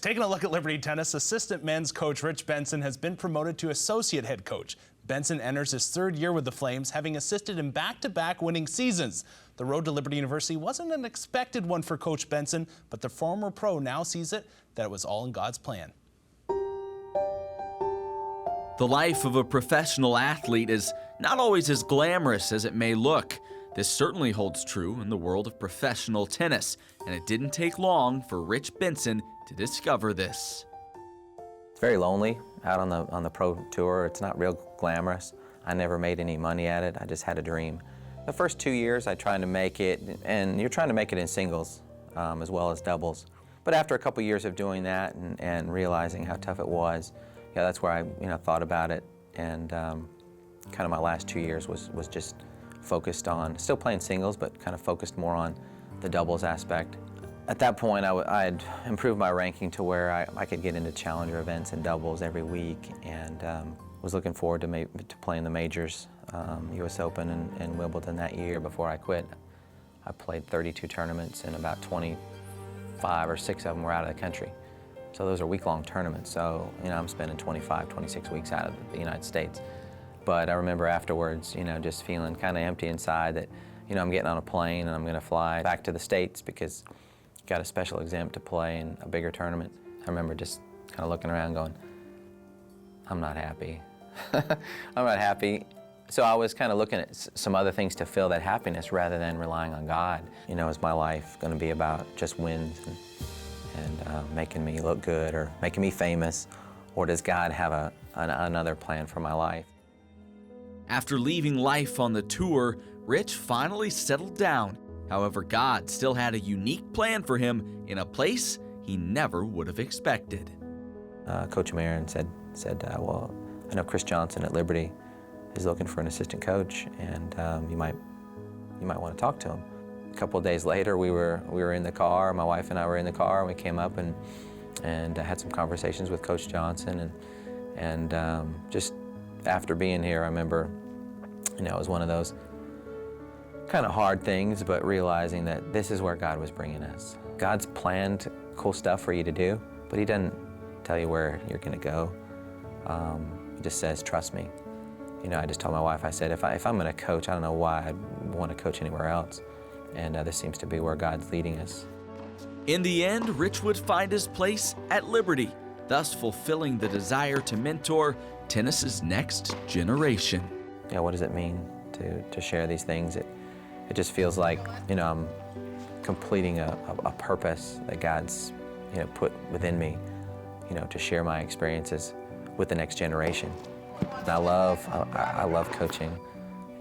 Taking a look at Liberty Tennis, assistant men's coach Rich Benson has been promoted to associate head coach. Benson enters his third year with the Flames, having assisted in back-to-back winning seasons. The road to Liberty University wasn't an expected one for Coach Benson, but the former pro now sees it that it was all in God's plan. The life of a professional athlete is not always as glamorous as it may look. This certainly holds true in the world of professional tennis, and it didn't take long for Rich Benson to discover this. It's very lonely out on the pro tour. It's not real glamorous. I never made any money at it. I just had a dream. The first 2 years I tried to make it, and you're trying to make it in singles as well as doubles. But after a couple years of doing that and realizing how tough it was, yeah, that's where I thought about it, and kind of my last 2 years was just focused on still playing singles, but kind of focused more on the doubles aspect. At that point, I'd improved my ranking to where I could get into challenger events and doubles every week, and was looking forward to playing the majors, US Open and Wimbledon that year before I quit. I played 32 tournaments, and about 25 or 6 of them were out of the country. So those are week-long tournaments, so I'm spending 25, 26 weeks out of the United States. But I remember afterwards, just feeling kind of empty inside that, I'm getting on a plane and I'm going to fly back to the States because I got a special exempt to play in a bigger tournament. I remember just kind of looking around going, I'm not happy. I'm not happy. So I was kind of looking at some other things to fill that happiness rather than relying on God. Is my life going to be about just wins and making me look good or making me famous? Or does God have another plan for my life? After leaving life on the tour, Rich finally settled down. However, God still had a unique plan for him in a place he never would have expected. Coach Marin said, well, I know Chris Johnson at Liberty is looking for an assistant coach, and you might want to talk to him. A couple of days later, we were in the car. My wife and I were in the car, and we came up and had some conversations with Coach Johnson, and just after being here, I remember, it was one of those kind of hard things, but realizing that this is where God was bringing us. God's planned cool stuff for you to do, but He doesn't tell you where you're going to go. He just says, trust me. I just told my wife, I said, if I'm going to coach, I don't know why I'd want to coach anywhere else. And this seems to be where God's leading us. In the end, Rich would find his place at Liberty, thus fulfilling the desire to mentor tennis's next generation. Yeah, what does it mean to share these things? It just feels like, I'm completing a purpose that God's, put within me, to share my experiences with the next generation. And I love coaching,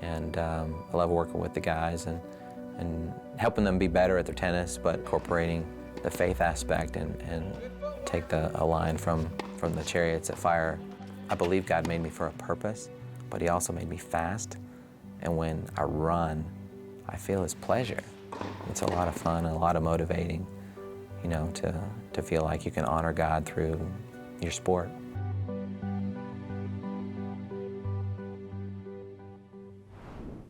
and I love working with the guys and helping them be better at their tennis, but incorporating the faith aspect and take a line from the Chariots of Fire. I believe God made me for a purpose, but He also made me fast. And when I run, I feel His pleasure. It's a lot of fun and a lot of motivating, to feel like you can honor God through your sport.